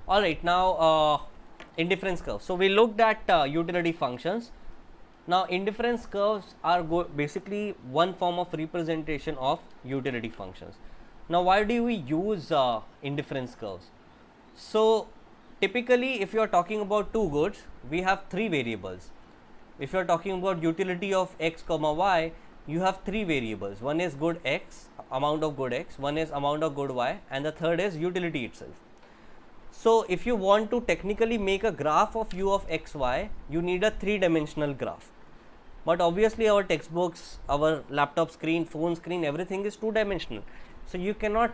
All right, now indifference curve. So we looked at utility functions. Now indifference curves are basically one form of representation of utility functions. Now why do we use indifference curves? So typically if you are talking about two goods, we have three variables. If you are talking about utility of x comma y, you have three variables. One is good x, amount of good x, one is amount of good y, and the third is utility itself. So if you want to technically make a graph of u of x, y, you need a three-dimensional graph. But obviously our textbooks, our laptop screen, phone screen, everything is two-dimensional. So you cannot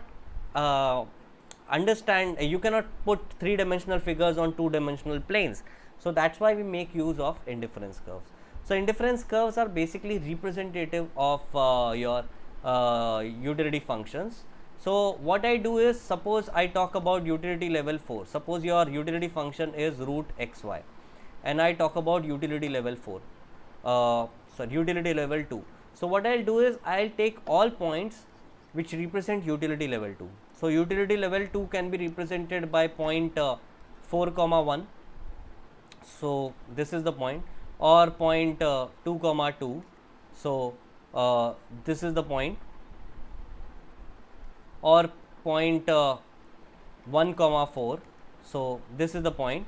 you cannot put three-dimensional figures on two-dimensional planes. So that's why we make use of indifference curves. So indifference curves are basically representative of your utility functions. So what I do is, suppose I talk about utility level 4. Suppose your utility function is root xy, and I talk about utility level 4. Utility level 2. So what I'll do is, I'll take all points which represent utility level 2. So utility level 2 can be represented by point 4 comma 1. So this is the point, or point 2 comma 2. So this is the point, or point 1 comma 4. So this is the point.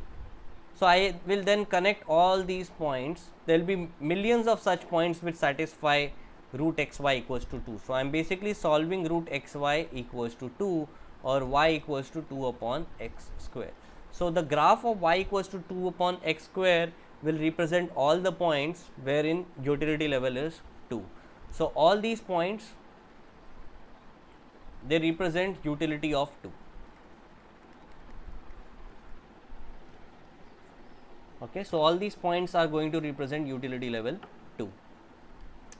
So I will then connect all these points. There will be millions of such points which satisfy root xy equals to 2. So I am basically solving root xy equals to 2, or y equals to 2 upon x square. So the graph of y equals to 2 upon x square will represent all the points wherein utility level is 2. So all these points, they represent utility of 2. Okay, so all these points are going to represent utility level 2.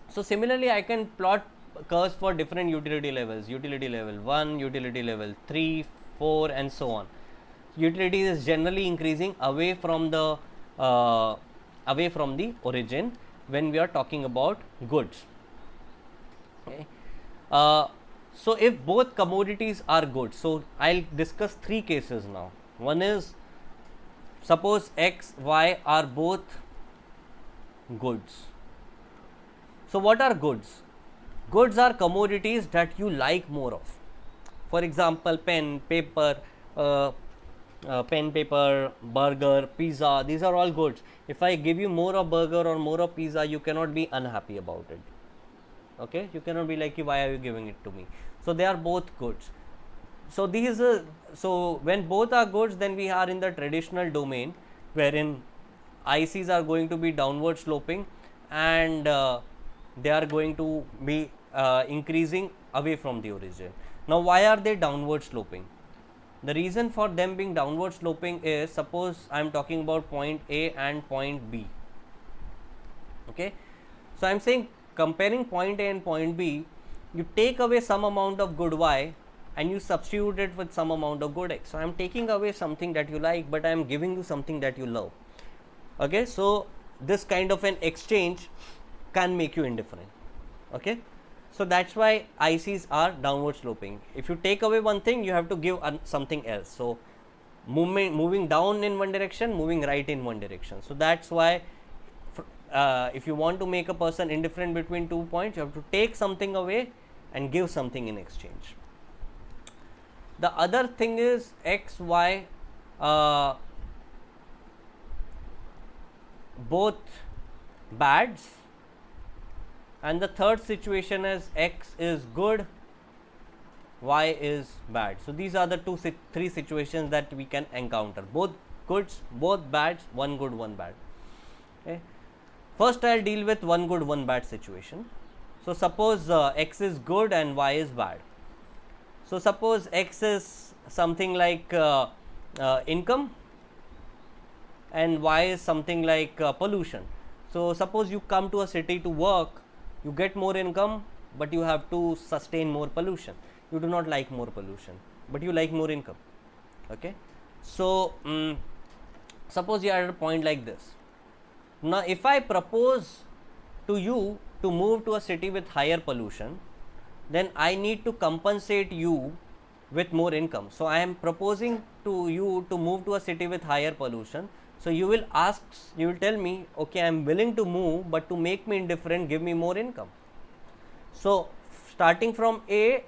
So similarly, I can plot curves for different utility levels, utility level 1, utility level 3, 4, and so on. Utility is generally increasing away from the origin when we are talking about goods. Okay. So if both commodities are good, so I'll discuss three cases now. One is, suppose x, y are both goods. So what are goods? Goods are commodities that you like more of. For example, pen, paper, burger, pizza, these are all goods. If I give you more of burger or more of pizza, you cannot be unhappy about it. Okay, you cannot be like, why are you giving it to me? So they are both goods. So these so when both are goods, then we are in the traditional domain wherein ICs are going to be downward sloping, and they are going to be increasing away from the origin. Now why are they downward sloping? The reason for them being downward sloping is, suppose I am talking about point A and point B. Okay, so I am saying, comparing point A and point B, you take away some amount of good y and you substitute it with some amount of good x. So I am taking away something that you like, but I am giving you something that you love. Okay, so this kind of an exchange can make you indifferent. Okay, so that's why ICs are downward sloping. If you take away one thing, you have to give something else. So moving down in one direction, moving right in one direction. So that's why if you want to make a person indifferent between 2 points, you have to take something away and give something in exchange. The other thing is x, y, both bads, and the third situation is x is good, y is bad. So these are the three situations that we can encounter: both goods, both bads, one good, one bad. Okay. First I'll deal with one good, one bad situation. So suppose x is good and y is bad. So suppose x is something like income, and y is something like pollution. So suppose you come to a city to work, you get more income, but you have to sustain more pollution. You do not like more pollution, but you like more income. Okay, so suppose you are at a point like this. Now if I propose to you to move to a city with higher pollution, then I need to compensate you with more income. So I am proposing to you to move to a city with higher pollution. So you will ask, you will tell me, okay, I am willing to move, but to make me indifferent, give me more income. So starting from A,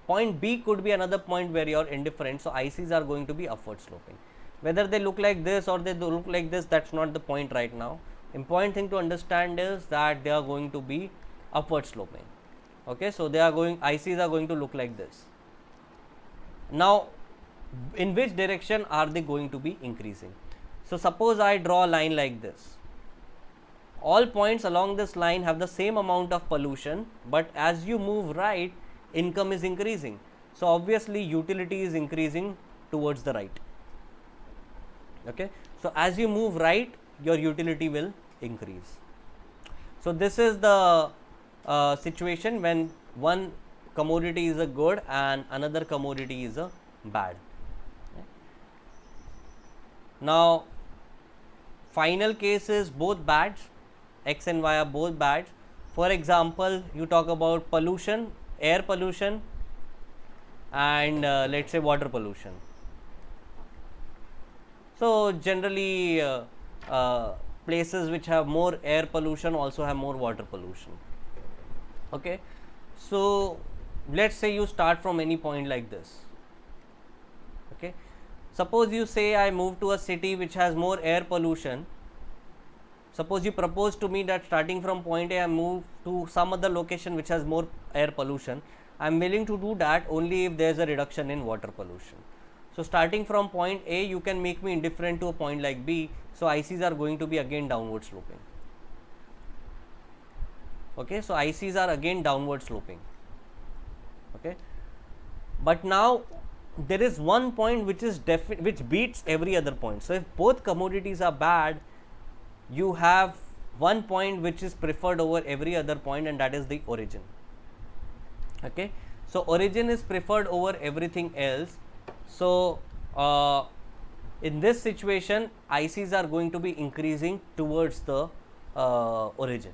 point B could be another point where you are indifferent. So ICs are going to be upward sloping. Whether they look like this or they look like this, that's not the point right now. Important thing to understand is that they are going to be upward sloping. Okay, so they are going, ICs are going to look like this. Now, in which direction are they going to be increasing? So suppose I draw a line like this. All points along this line have the same amount of pollution, but as you move right, income is increasing. So obviously utility is increasing towards the right. Okay, so as you move right, your utility will increase. So this is the situation when one commodity is a good and another commodity is a bad. Okay. Now final case is both bad, x and y are both bad. For example, you talk about pollution, air pollution and let's say water pollution. So generally places which have more air pollution also have more water pollution. Okay, so let's say you start from any point like this. Okay, suppose you say I move to a city which has more air pollution. Suppose you propose to me that starting from point A I move to some other location which has more air pollution. I am willing to do that only if there is a reduction in water pollution. So starting from point A, you can make me indifferent to a point like B. So ICs are going to be again downward sloping. Okay, so ICs are again downward sloping. Okay, but now there is one point which is which beats every other point. So if both commodities are bad, you have one point which is preferred over every other point, and that is the origin. Okay, so origin is preferred over everything else. So in this situation, ICs are going to be increasing towards the origin.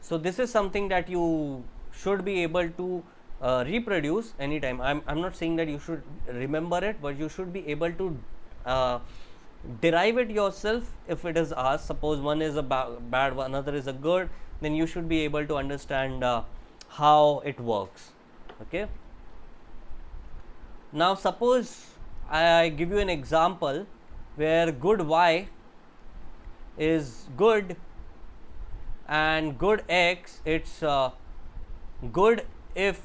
So this is something that you should be able to reproduce anytime. I'm not saying that you should remember it, but you should be able to derive it yourself if it is asked. Suppose one is a bad, another is a good, then you should be able to understand how it works. Okay, now suppose I give you an example where good y is good and good x, it's good if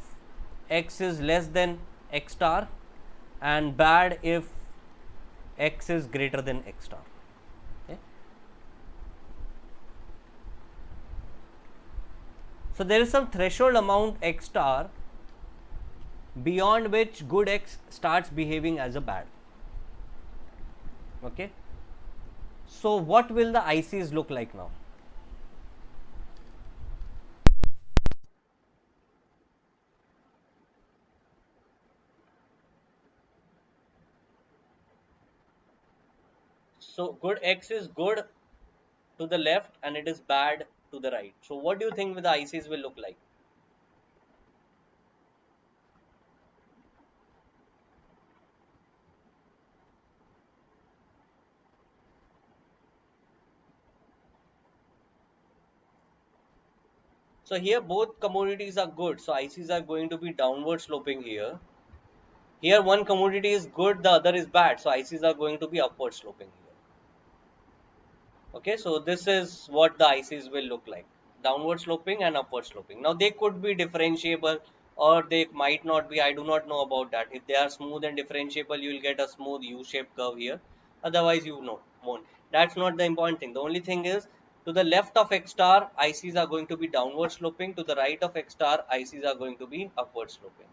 x is less than x star and bad if x is greater than x star. Okay. So there is some threshold amount x star beyond which good x starts behaving as a bad. Okay. So what will the ICs look like now? So good x is good to the left and it is bad to the right. So what do you think the ICs will look like? So here both commodities are good. So ICs are going to be downward sloping here. Here one commodity is good, the other is bad. So ICs are going to be upward sloping here. Okay, so this is what the ICs will look like. Downward sloping and upward sloping. Now they could be differentiable or they might not be. I do not know about that. If they are smooth and differentiable, you will get a smooth U-shaped curve here. Otherwise, you know, won't. That's not the important thing. The only thing is to the left of X star, ICs are going to be downward sloping. To the right of X star, ICs are going to be upward sloping.